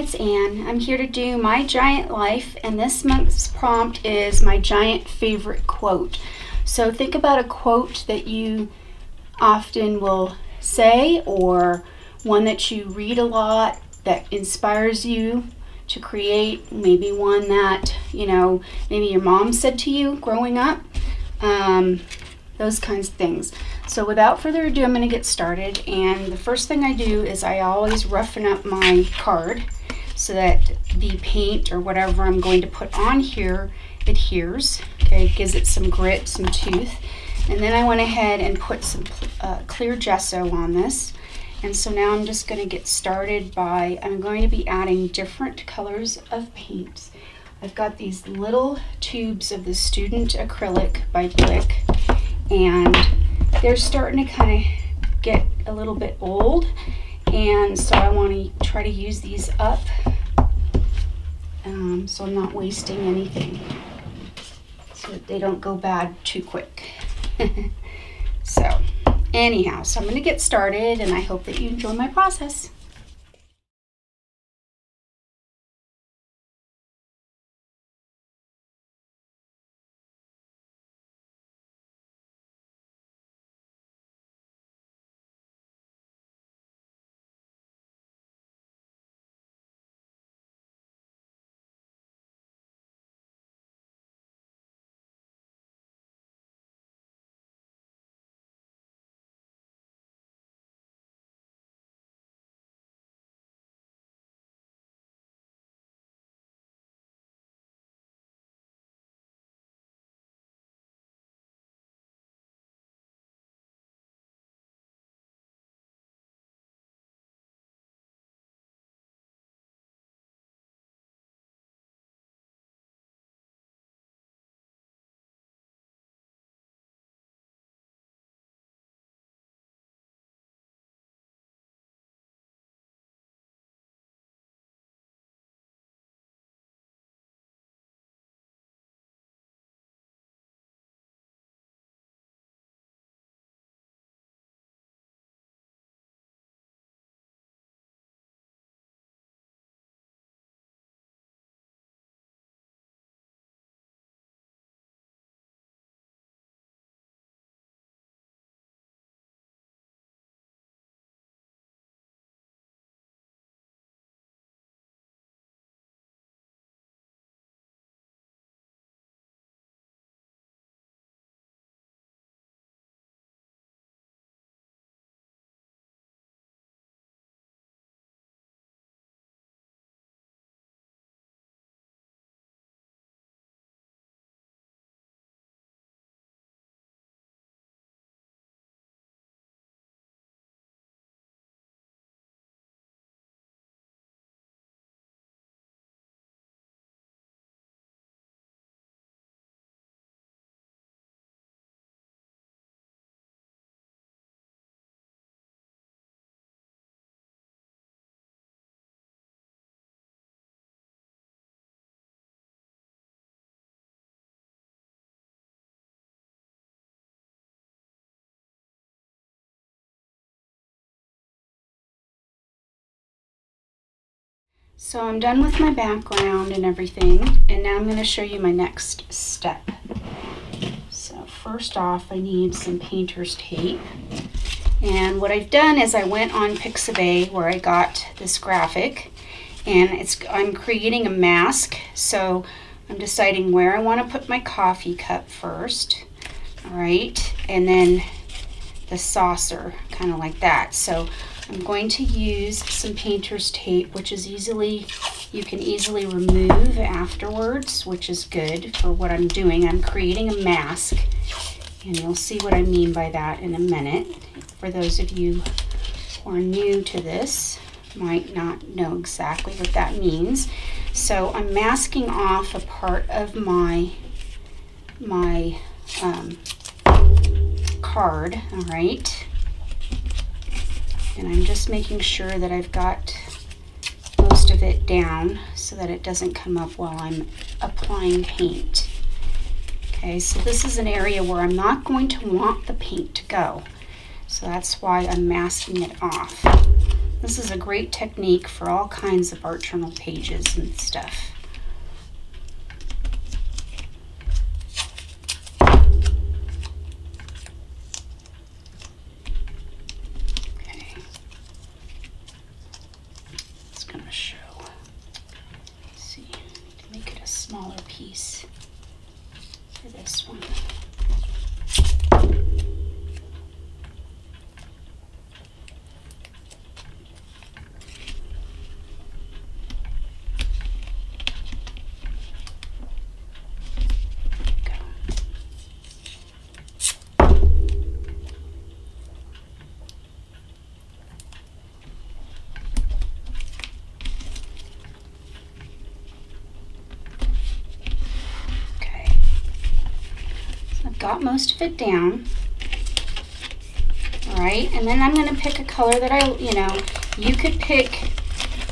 it's Anne. I'm here to do my giant life, and this month's prompt is my giant favorite quote. So think about a quote that you often will say, or one that you read a lot that inspires you to create, maybe one that, you know, maybe your mom said to you growing up, those kinds of things. So without further ado, I'm going to get started, and the first thing I do is I always roughen up my card so that the paint or whatever I'm going to put on here adheres. Okay, gives it some grit, some tooth. And then I went ahead and put some clear gesso on this. And so now I'm just going to get started by, I'm going to be adding different colors of paints. I've got these little tubes of the Student Acrylic by Blick, and they're starting to kind of get a little bit old, and so I want to try to use these up so I'm not wasting anything, so that they don't go bad too quick. So anyhow, so I'm going to get started, and I hope that you enjoy my process. So I'm done with my background and everything, and now I'm going to show you my next step. So first off, I need some painter's tape, and what I've done is I went on Pixabay where I got this graphic, and I'm creating a mask. So I'm deciding where I want to put my coffee cup first, all right, and then the saucer, kind of like that. So I'm going to use some painter's tape, which is you can easily remove afterwards, which is good for what I'm doing. I'm creating a mask, and you'll see what I mean by that in a minute. For those of you who are new to this, might not know exactly what that means. So I'm masking off a part of my card, all right? And I'm just making sure that I've got most of it down so that it doesn't come up while I'm applying paint. Okay, so this is an area where I'm not going to want the paint to go. So that's why I'm masking it off. The This is a great technique for all kinds of art journal pages and stuff. Okay. It's going to show. Let's see, to make it a smaller piece for this one. Got most of it down. All right, and then I'm going to pick a color that you could pick,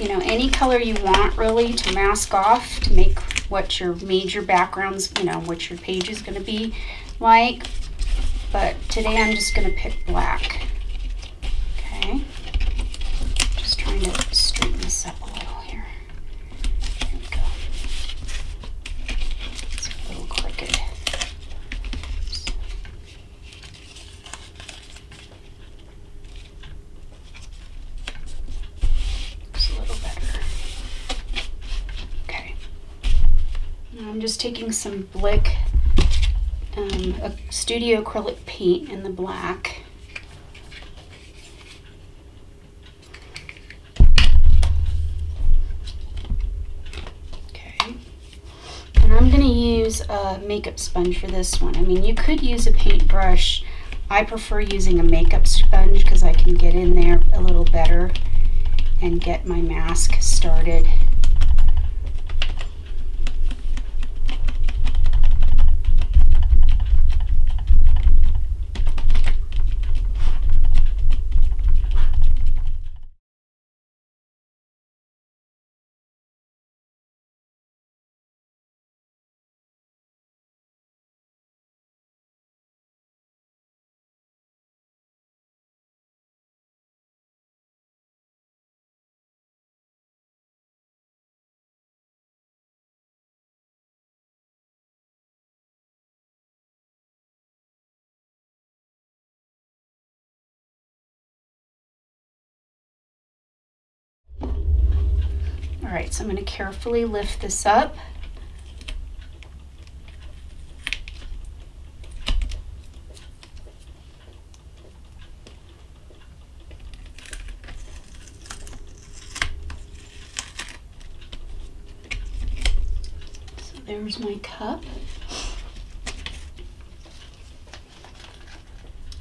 any color you want really to mask off to make what your major backgrounds, what your page is going to be like. But today I'm just going to pick black. Okay, just trying to straighten this up a little here. There we go. It's a little crooked. I'm just taking some Blick a studio acrylic paint in the black. Okay. And I'm going to use a makeup sponge for this one. I mean, you could use a paintbrush. I prefer using a makeup sponge because I can get in there a little better and get my mask started. All right, so I'm going to carefully lift this up. So there's my cup.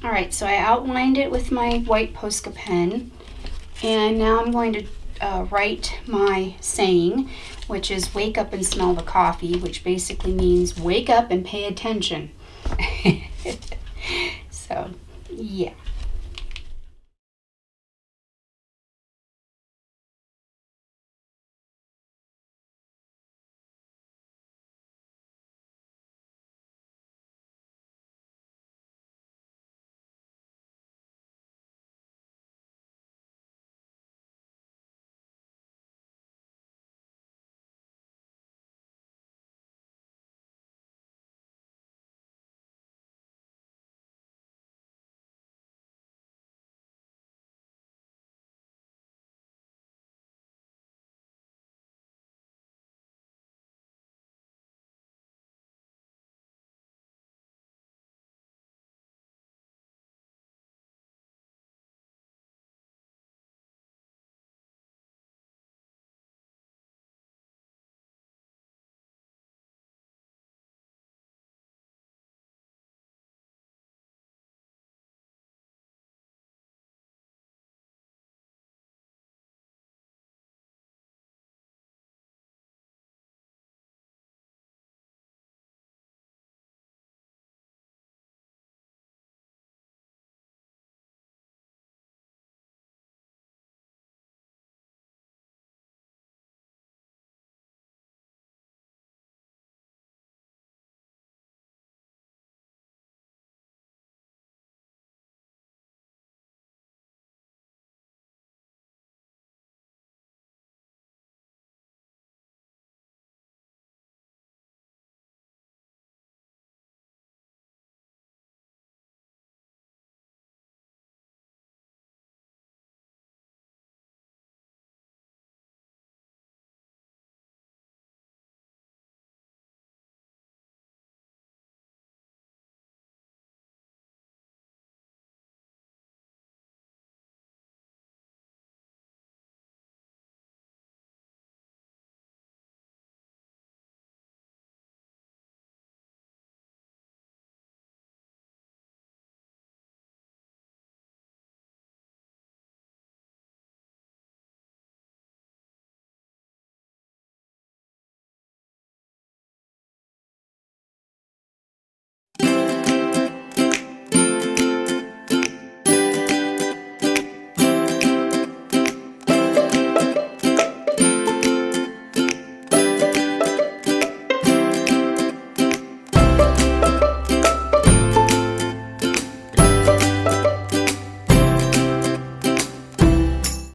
All right, so I outlined it with my white Posca pen, and now I'm going to write my saying, which is wake up and smell the coffee, which basically means wake up and pay attention. So, yeah.